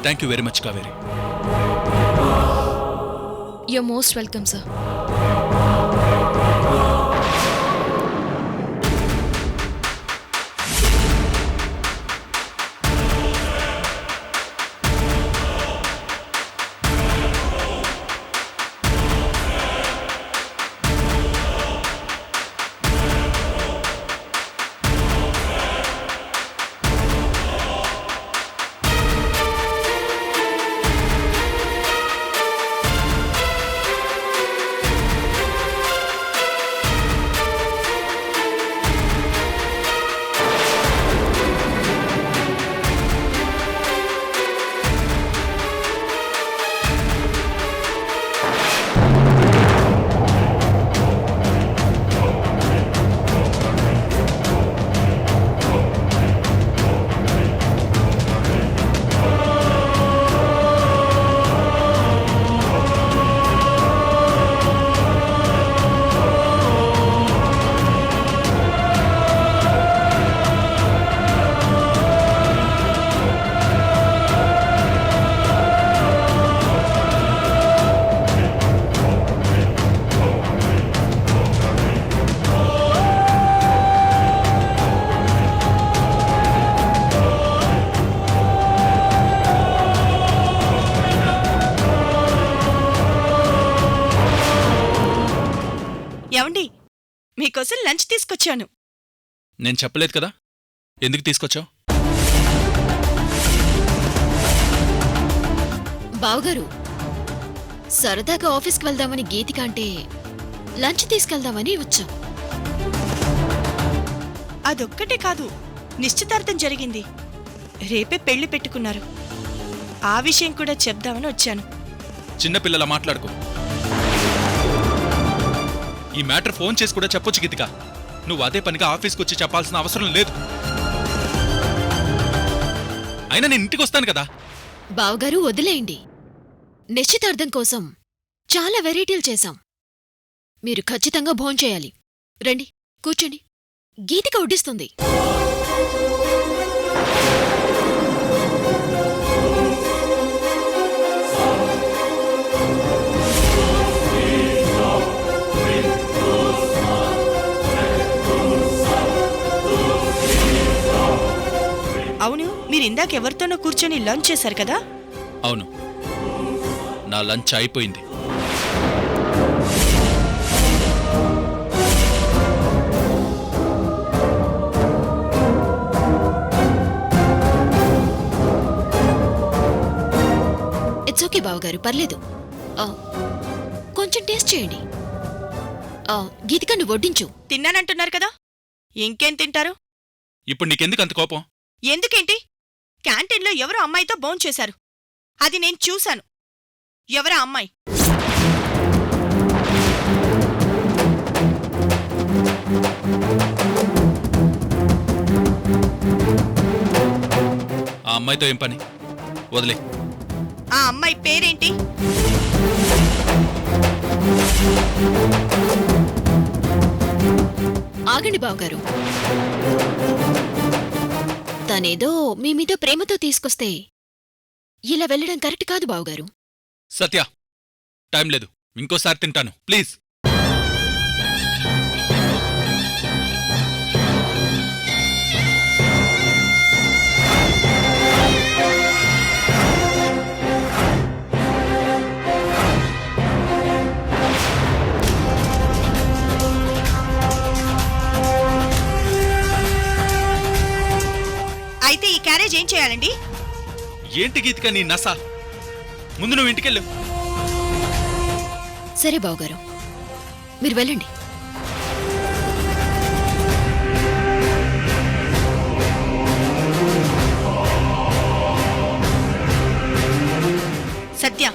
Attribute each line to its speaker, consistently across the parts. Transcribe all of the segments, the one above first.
Speaker 1: Thank you very much Kaveri.
Speaker 2: Your most welcome sir.
Speaker 3: ఏమండి, మీకోసం lunch తీసుకొచ్చాను.
Speaker 1: నేను చెప్పలేదు కదా, ఎందుకు తీసుకొచ్చావు?
Speaker 2: బావగారు, సరదాగా ఆఫీస్కి వెళ్దామని గీతిక అంటే లంచ్ తీసుకెళ్దామని వచ్చాం.
Speaker 3: అదొక్కటే కాదు, నిశ్చితార్థం జరిగింది. రేపే పెళ్లి పెట్టుకున్నారు. ఆ విషయం కూడా చెప్దామని వచ్చాను.
Speaker 1: చిన్నపిల్లల మాట్లాడుకో. ఈ మ్యాటర్ ఫోన్ చేసి కూడా చెప్పొచ్చు గీతిక. నువ్వు అదే పనిగా ఆఫీస్కి వచ్చి చెప్పాల్సిన అవసరం లేదు. అయినా నేను ఇంటికి వస్తాను కదా.
Speaker 2: బావగారు వదిలేయండి. నిశ్చితార్థం కోసం చాలా వెరైటీలు చేశాం. మీరు ఖచ్చితంగా భోంచేయాలి. రండి, కూర్చోండి. గీతిక వడ్డిస్తుంది.
Speaker 3: అవును, మీరు ఇందాక ఎవరితోనో కూర్చొని లంచ్ చేశారు కదా?
Speaker 1: అవును, నా లంచ్ అయిపోయింది.
Speaker 2: ఇట్స్ ఓకే బావగారు, పర్లేదు. కొంచెం టేస్ట్ చేయండి. గీతిక, నువ్వు వడ్డించు.
Speaker 3: తిన్నానంటున్నారు కదా, ఇంకేం తింటారు?
Speaker 1: ఇప్పుడు నీకెందుకు అంత కోపం?
Speaker 3: ఎందుకేంటి? క్యాంటీన్లో ఎవరో అమ్మాయితో భోంచేశారు. అది నేను చూశాను. ఎవరా అమ్మాయి?
Speaker 1: ఆ అమ్మాయితో ఏం పని? వదిలే.
Speaker 3: ఆ అమ్మాయి పేరేంటి?
Speaker 2: ఆగండి బావగారు. తనేదో మీ మీద ప్రేమతో తీసుకొస్తే ఇలా వెళ్ళడం కరెక్ట్ కాదు బావగారు.
Speaker 1: సత్య, టైం లేదు, ఇంకోసారి తింటాను ప్లీజ్.
Speaker 3: అయితే ఈ క్యారేజ్ ఏం చేయాలండి?
Speaker 1: ఏంటి గీతిక నీ నస? ముందు నువ్వు ఇంటికెళ్ళు.
Speaker 2: సరే బావగారు, మీరు వెళ్ళండి.
Speaker 3: సత్య,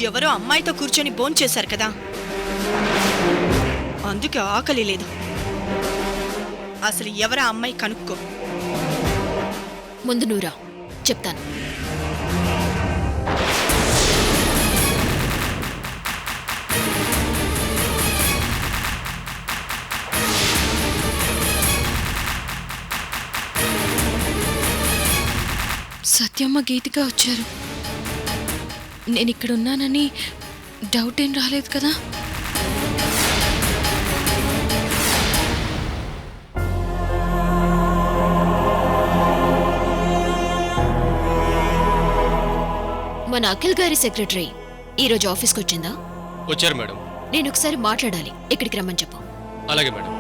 Speaker 3: ఎవరో అమ్మాయితో కూర్చొని భోంచేశారు కదా, అందుకే ఆకలి లేదు. అసలు ఎవరా అమ్మాయి కనుక్కో.
Speaker 2: ముందు నువ్వురా, చెప్తాను. సత్యమ్మ గీతిక వచ్చారు. నేను ఇక్కడ ఉన్నానని డౌట్ ఏం రాలేదు కదా? మన అఖిల్ గారి సెక్రటరీ ఈరోజు ఆఫీస్కి వచ్చిందా?
Speaker 4: వచ్చారు మేడం.
Speaker 2: నేను ఒకసారి మాట్లాడాలి, ఇక్కడికి రమ్మని చెప్పు.
Speaker 4: అలాగే మేడం.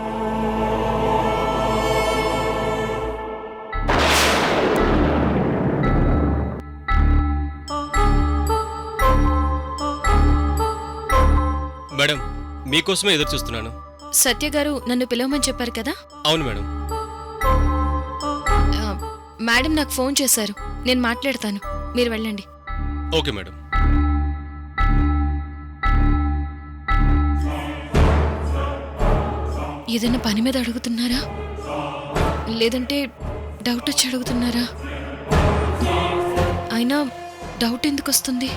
Speaker 4: మేడం, మీకోసమే ఎదురు చూస్తున్నాను.
Speaker 2: సత్య గారు నన్ను పిలవమని చెప్పారు కదా?
Speaker 4: అవును మేడం.
Speaker 2: మేడం నాకు ఫోన్ చేశారు, నేను మాట్లాడతాను, మీరు వెళ్ళండి.
Speaker 4: Okay madam.
Speaker 2: ఏదైనా పని మీద అడుగుతున్నారా, లేదంటే డౌట్ వచ్చి అడుగుతున్నారా? అయినా డౌట్ ఎందుకు వస్తుంది?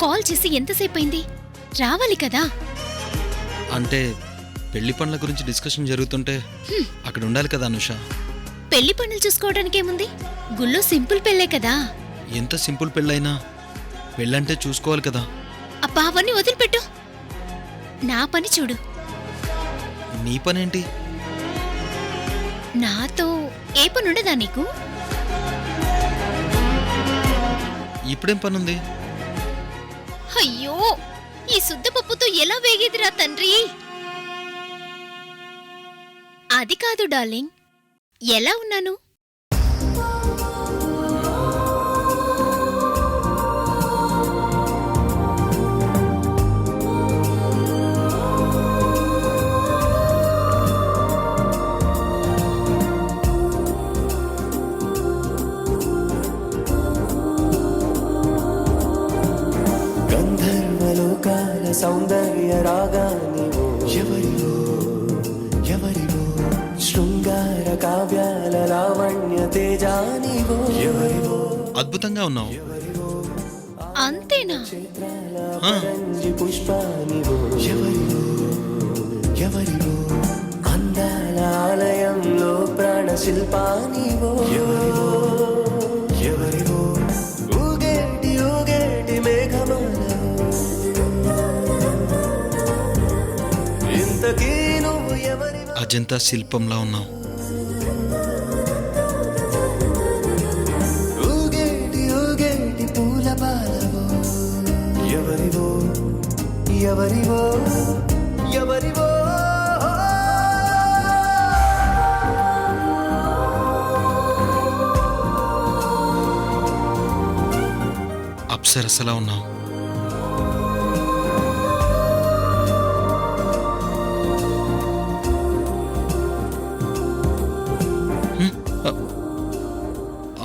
Speaker 5: కాల్ చేసి ఎంతసేపు అయింది? రావాలి కదా.
Speaker 6: అంటే పెళ్లి పనుల గురించి డిస్కషన్ జరుగుతుంటే అక్కడ ఉండాలి కదా అనుష.
Speaker 5: పెళ్లి పనులు చూసుకోవడానికేముంది? గుళ్ళో సింపుల్ పెళ్ళే కదా.
Speaker 6: ఎంత సింపుల్ పెళ్ళైనా పెళ్ళంటే చూసుకోవాలి కదా.
Speaker 5: అబ్బా అవన్నీ వదిలిపెట్టు, నా పని చూడు.
Speaker 6: నీ పనేంటి?
Speaker 5: నాతో ఏ పనుండదా నీకు?
Speaker 6: ఇప్పుడేం పనుంది?
Speaker 5: అయ్యో, ఈ శుద్ధపప్పుతో ఎలా వేగేదిరా తండ్రి. అది కాదు డార్లింగ్, ఎలా ఉన్నాను?
Speaker 7: గంధర్వలోకాల సౌందర్య రాగానివో, ఎవరివో ఎవరివో, శృంగార కావ్యాల లావణ్య తేజానివో, ఎవరివో,
Speaker 6: అద్భుతంగా ఉన్నావు.
Speaker 5: అంతేనా?
Speaker 7: పరంజి పుష్పానివో, ఎవరివో ఎవరివో, అందాల ఆలయంలో ప్రాణ శిల్పానివో, ఎవరివో ఎవరివో, ఊగేటి ఊగేటి మేఘమాలవో, ఇంతకీ నువ్వు ఎవరివో.
Speaker 6: అజంతా శిల్పంలా ఉన్నావు.
Speaker 7: ఊగేటి ఊగేటి పూల బాలవో, ఎవరివో ఎవరివో ఎవరివో.
Speaker 6: అప్సరసలా ఉన్నావు.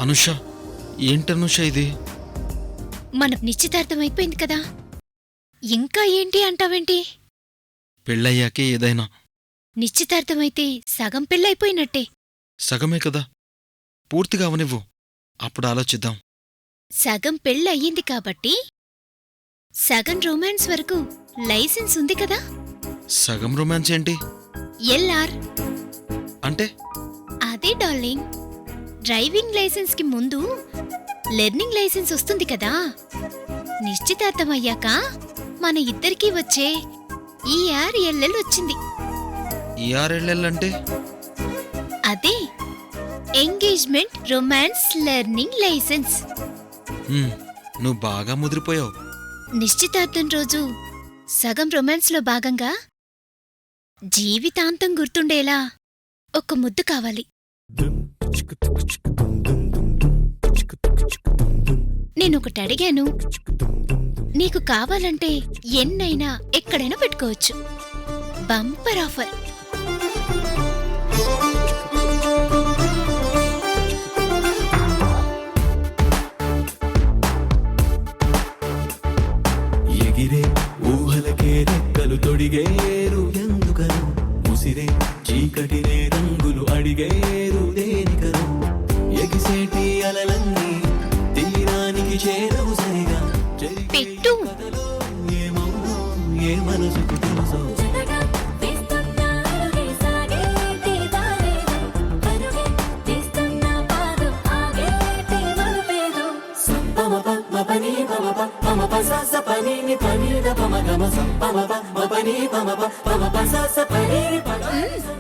Speaker 6: అనుష, ఏంటనుష ఇది?
Speaker 5: మన నిశ్చితార్థం అయిపోయింది కదా, ఇంకా ఏంటి అంటావేంటి?
Speaker 6: పెళ్ళయ్యాకే ఏదైనా.
Speaker 5: నిశ్చితార్థమైతే సగం పెళ్ళైపోయినట్టే.
Speaker 6: సగమే కదా, పూర్తిగా అవనివ్వు, అప్పుడు ఆలోచిద్దాం.
Speaker 5: సగం పెళ్ళయింది కాబట్టి సగం రొమాన్స్ వరకు లైసెన్స్ ఉంది కదా.
Speaker 6: సగం రొమాన్స్ ఏంటి
Speaker 5: ఎల్ఆర్
Speaker 6: అంటే?
Speaker 5: అదే డార్లింగ్, డ్రైవింగ్ లైసెన్స్ కి ముందు లెర్నింగ్ లైసెన్స్ వస్తుంది కదా. నిశ్చితార్థం అయ్యాక మన ఇద్దరికీ వచ్చే ఈఆర్ఎల్ఎల్ వచ్చింది.
Speaker 6: ఈఆర్ఎల్ఎల్ అంటే?
Speaker 5: అదే ఎంగేజ్మెంట్ రొమాన్స్ లెర్నింగ్ లైసెన్స్.
Speaker 6: నువ్వు బాగా ముదిరిపోయావు.
Speaker 5: నిశ్చితార్థం రోజు సగం రొమాన్స్లో భాగంగా జీవితాంతం గుర్తుండేలా ఒక ముద్దు కావాలి. నేనొకటి అడిగాను, నీకు కావాలంటే ఎన్నైనా ఎక్కడైనా పెట్టుకోవచ్చు. Bumper offer.
Speaker 7: అడిగేరు ఎందుకను ముసిరే చీకటినే రంగులు అడిగేరు దేనికను ఎగిసేటి అలలన్నీ తీరానికి చేరవు సరిగా
Speaker 5: పెట్టు.
Speaker 7: ఏమవునో ఏ మనసుకు తెలుసో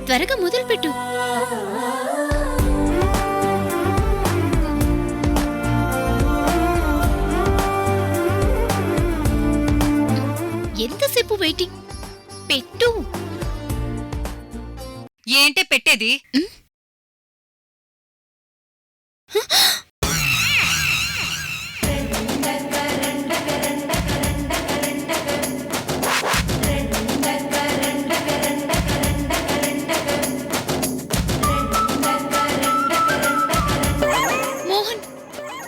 Speaker 5: త్వరగా మొదలుపెట్టు. ఎంతసేపు వెయిటింగ్? పెట్టు.
Speaker 8: ఏంటే పెట్టేది?
Speaker 5: మోహన్,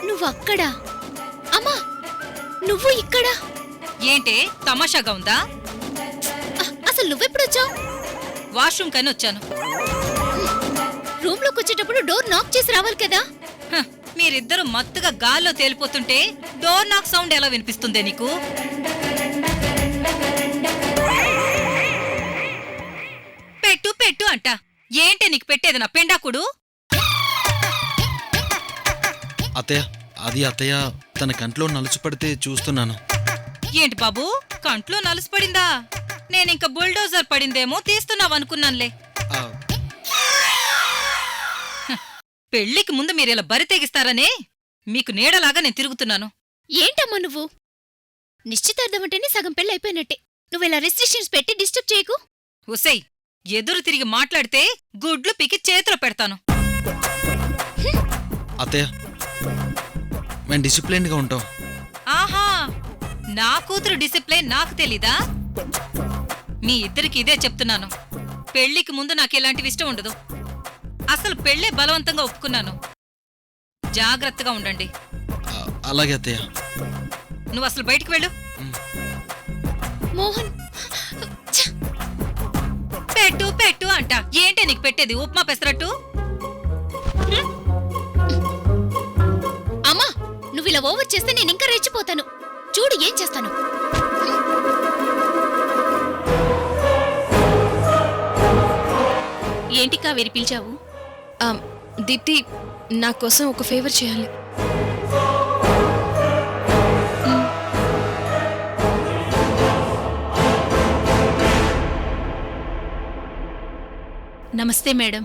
Speaker 5: నువ్వు అక్కడా? అమ్మా, నువ్వు ఇక్కడా?
Speaker 8: ఏంటే తమాషాగా ఉందా?
Speaker 5: అసలు నువ్వెప్పుడొచ్చావు?
Speaker 8: వాష్రూమ్ కని వచ్చాను.
Speaker 5: రూమ్ లోకి వచ్చేటప్పుడు డోర్ నాక్ చేసి రావాలి కదా.
Speaker 8: హ, మీరిద్దరూ మత్తుగా గాల్లో తేలిపోతుంటే డోర్ నాక్ సౌండ్ ఎలా వినిపిస్తుందే నీకు? పెట్టు పెట్టు అంట. ఏంటే నీకు పెట్టేది నా పెండాకుడు?
Speaker 6: అత్తయ్య, అది అత్తయ్య తన కంట్లో నలుసు పడితే చూస్తున్నాను.
Speaker 8: ఏంటి బాబు, కంట్లో నలుసుపడిందా? నేనింక బుల్డోజర్ పడిందేమో తీస్తున్నావనుకున్నానులే.
Speaker 6: ఆ,
Speaker 8: పెళ్లికి ముందు మీరిలా బరి తెగిస్తారనే మీకు నీడలాగా నేను తిరుగుతున్నాను.
Speaker 5: ఏంటమ్మా నువ్వు? నిశ్చితార్థం అంటేనే సగం పెళ్ళి అయిపోయినట్టే. నువ్వు ఇలా రెస్ట్రిక్షన్స్ పెట్టి డిస్టర్బ్ చేయకు.
Speaker 8: ఉసై, ఎదురు తిరిగి మాట్లాడితే గుడ్లు పికి చేతిలో పెడతాను.
Speaker 6: అత్తయ్య, మేము డిసిప్లిన్డ్గా ఉంటాం.
Speaker 8: ఆహా, నా కూతురు డిసిప్లిన్ నాకు తెలీదా? మీ ఇద్దరికి ఇదే చెప్తున్నాను. పెళ్లికి ముందు నాకు ఎలాంటివి ఇష్టం ఉండదు. అసలు పెళ్లే బలవంతంగా ఒప్పుకున్నాను. జాగ్రత్తగా ఉండండి.
Speaker 6: అలాగే అత్తయ్య.
Speaker 8: నువ్వు అసలు బయటికి వెళ్ళు.
Speaker 5: మోహన్,
Speaker 8: పెట్టు పెట్టు అంట. ఏంటే నీకు పెట్టేది? ఉప్మా పెసరట్టు?
Speaker 5: అమ్మా, నువ్వు ఇలా ఓవర్ చేస్తే నేను ఇంకా రెచ్చిపోతాను. చూడు ఏం చేస్తాను. ఏంటి కావేరి పిలిచావు?
Speaker 2: దీప్తి, నా కోసం ఒక ఫేవర్ చేయాలి.
Speaker 5: నమస్తే మేడం.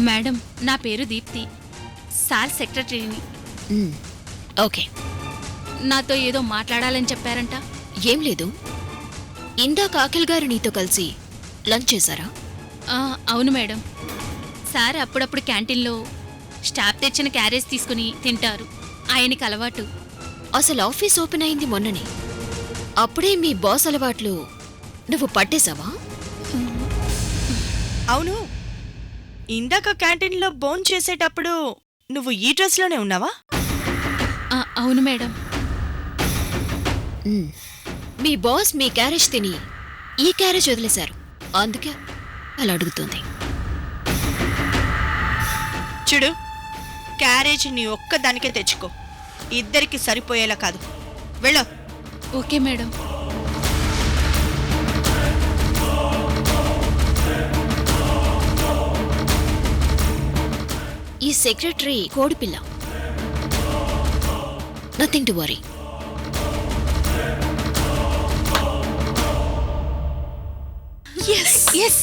Speaker 5: మేడం, నా పేరు దీప్తి, సార్ సెక్రటరీని.
Speaker 2: ఓకే.
Speaker 5: నాతో ఏదో మాట్లాడాలని చెప్పారంట.
Speaker 2: ఏం లేదు, ఇందాక అఖిల్ గారు నీతో కలిసి లంచ్ చేశారా?
Speaker 5: అవును మేడం. సార్ అప్పుడప్పుడు క్యాంటీన్లో స్టాఫ్ తెచ్చిన క్యారేజ్ తీసుకుని తింటారు. ఆయనకి అలవాటు.
Speaker 2: అసలు ఆఫీస్ ఓపెన్ అయింది మొన్ననే. అప్పుడే మీ బాస్ అలవాట్లు నువ్వు పట్టేశావా?
Speaker 3: అవును, ఇందాక క్యాంటీన్లో బోన్ చేసేటప్పుడు నువ్వు ఈ డ్రెస్లోనే ఉన్నావా?
Speaker 5: అవును మేడం.
Speaker 2: మీ బాస్ మీ క్యారేజ్ తిని ఈ క్యారేజ్ వదిలేశారు, అందుకే అలా అడుగుతుంది.
Speaker 3: చూడు, క్యారేజ్ నీ ఒక్కదానికే తెచ్చుకో, ఇద్దరికి సరిపోయేలా కాదు. వెళ్ళు.
Speaker 5: Okay madam.
Speaker 2: ఈ సెక్రటరీ కోడిపిల్ల. Nothing to worry.
Speaker 5: Yes.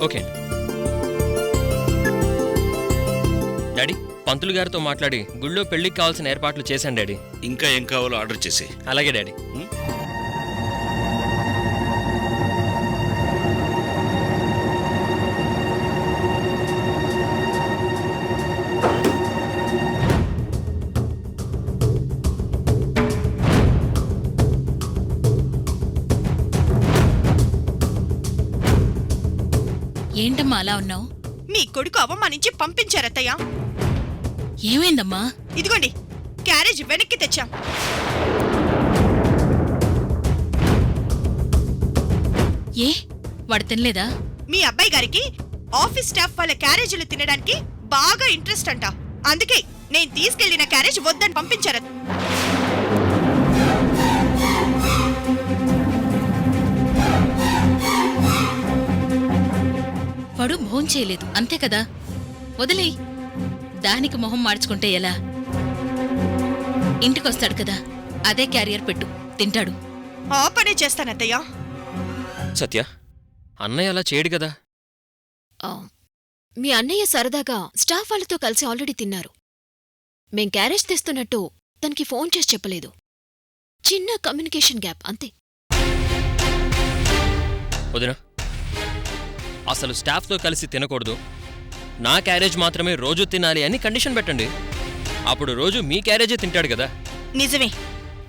Speaker 4: Okay daddy, పంతులు గారితో మాట్లాడి గుళ్ళో పెళ్లికి కావాల్సిన ఏర్పాట్లు చేశాను డాడీ.
Speaker 9: ఇంకా ఏం కావాలో ఆర్డర్ చేసి.
Speaker 4: అలాగే డాడీ.
Speaker 5: ఏంటమ్మా అలా ఉన్నావు?
Speaker 3: మీ కొడుకు అవమానించి పంపించారత్తయ్య.
Speaker 5: ఏమైందమ్మా?
Speaker 3: ఇదిగోండి క్యారేజ్ వెనక్కి తెచ్చాం.
Speaker 5: ఏ వాడు తినలేదా?
Speaker 3: మీ అబ్బాయి గారికి ఆఫీస్ స్టాఫ్ వాళ్ళ క్యారేజీలు తినడానికి బాగా ఇంట్రెస్ట్ అంట. అందుకే నేను తీసుకెళ్లిన క్యారేజ్ వద్దని పంపించారు.
Speaker 5: వాడు మొహం చేయలేదు అంతే కదా, వదిలేయ్. దానికి మొహం మార్చుకుంటే ఎలా? ఇంటికొస్తాడు కదా, అదే క్యారియర్ పెట్టు, తింటాడు.
Speaker 3: ఆ పనే చేస్తానత్తయ్య.
Speaker 4: సత్య, అన్నయ్య అలా చేయడు కదా.
Speaker 2: ఆ, మీ అన్నయ్య సరదాగా స్టాఫ్ వాళ్ళతో కలిసి ఆల్రెడీ తిన్నారు. మేం క్యారేజ్ తెస్తున్నట్టు తనకి ఫోన్ చేసి చెప్పలేదు. చిన్న కమ్యూనికేషన్ గ్యాప్ అంతే.
Speaker 4: వదినా, అసలు స్టాఫ్తో కలిసి తినకూడదు, నా క్యారేజ్ మాత్రమే రోజు తినాలి అని కండిషన్ పెట్టండి. అప్పుడు రోజు మీ క్యారేజే తింటాడు కదా.
Speaker 3: నిజమే,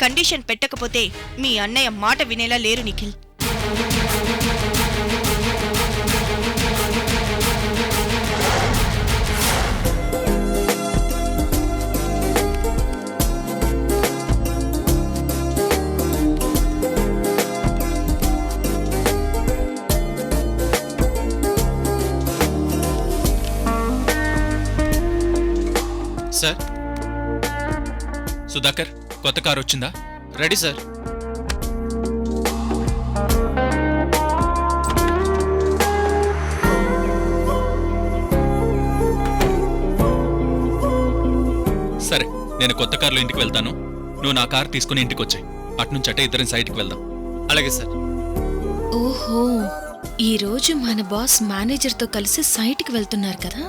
Speaker 3: కండిషన్ పెట్టకపోతే మీ అన్నయ్య మాట వినేలా లేరు నిఖిల్.
Speaker 1: సార్, సుధాకర్, కొత్త కారు వచ్చిందా?
Speaker 6: Ready sir.
Speaker 1: సరే, నేను కొత్త కారులో ఇంటికి వెళ్తాను. నువ్వు నా కారు తీసుకుని ఇంటికి వచ్చాయి. అట్నుంచి అటే ఇద్దరం సైట్కి వెళ్దాం.
Speaker 6: అలాగే సార్.
Speaker 5: ఓహో, ఈ రోజు మన బాస్ మేనేజర్తో కలిసి సైట్కి వెళ్తున్నారు కదా.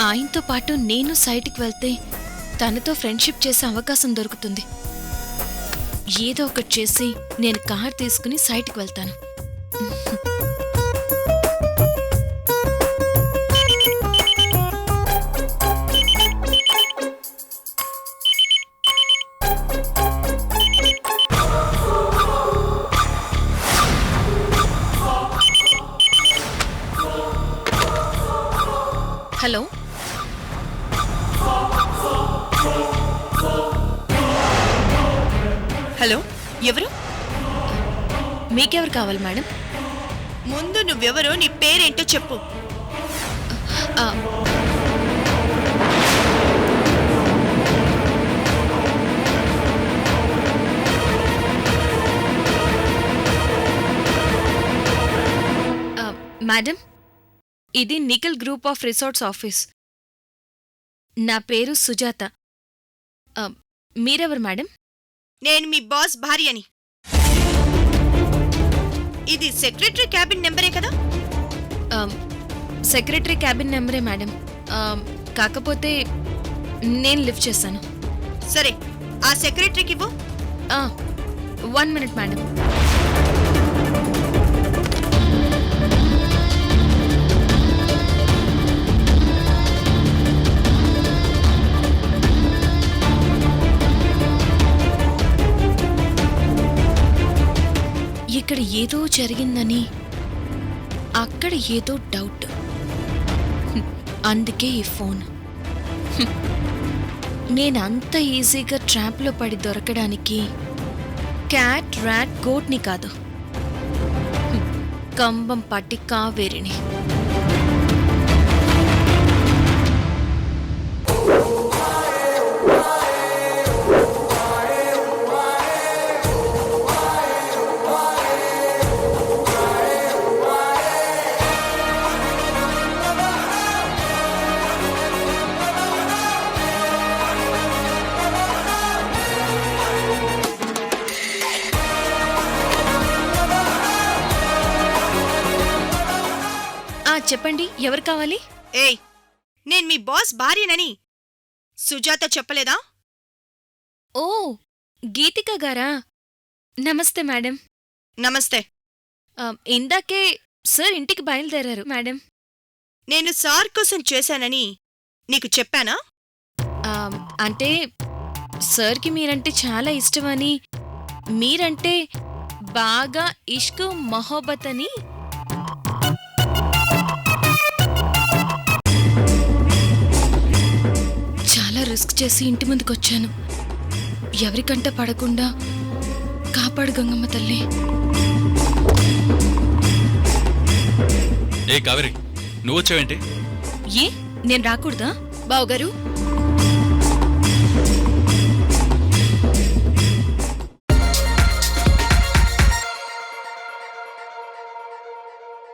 Speaker 5: ఆయనతో పాటు నేను సైట్కి వెళ్తే తనతో ఫ్రెండ్షిప్ చేసే అవకాశం దొరుకుతుంది. ఏదో ఒకటి చేసి నేను కార్ తీసుకుని సైట్కి వెళ్తాను. హలో,
Speaker 3: హలో, ఎవరు?
Speaker 5: మీకెవరు కావాలి మేడం?
Speaker 3: ముందు నువ్వెవరో, నీ పేరేంటో చెప్పు.
Speaker 5: ఆ, మేడం, ఇది Nikhil group of resorts office. నా పేరు సుజాత. మీరెవరు మేడం?
Speaker 3: నేను మీ బాస్ భార్యని. ఇది సెక్రటరీ క్యాబిన్ నెంబరే కదా?
Speaker 5: సెక్రటరీ క్యాబిన్ నెంబరే మేడం. కాకపోతే నేను లిఫ్ట్ చేస్తాను.
Speaker 3: సరే, ఆ సెక్రటరీకి ఇవ్వు.
Speaker 5: 1 మినిట్ మేడం. ఇక్కడ ఏదో జరిగిందని అక్కడ ఏదో డౌట్. అందుకే ఈ ఫోన్. నేనంత ఈజీగా ట్రాప్లో పడి దొరకడానికి క్యాట్, ర్యాట్, గోట్ని కాదు, కంబం పట్టి కావేరిని. చెప్పండి, ఎవరు కావాలి?
Speaker 3: ఏయ్, నేను మీ బాస్ భార్యనని సుజాత చెప్పలేదా?
Speaker 5: ఓ, గీతిక గారా? నమస్తే మేడం.
Speaker 3: నమస్తే.
Speaker 5: ఇందాకే సార్ ఇంటికి బయలుదేరారు మేడం.
Speaker 3: నేను సార్ కోసం చేశానని నీకు చెప్పానా?
Speaker 5: అంటే సార్కి మీరంటే చాలా ఇష్టమని, మీరంటే బాగా ఇష్క్ మొహబ్బత్ అని. చాలా రిస్క్ చేసి ఇంటి ముందుకొచ్చాను. ఎవరికంట పడకుండా కాపాడు గంగమ్మ తల్లి.
Speaker 1: ఏ కావేరి, నువ్వు వచ్చావేంటి?
Speaker 5: ఏ నేను రాకూడదా?
Speaker 2: బావగారు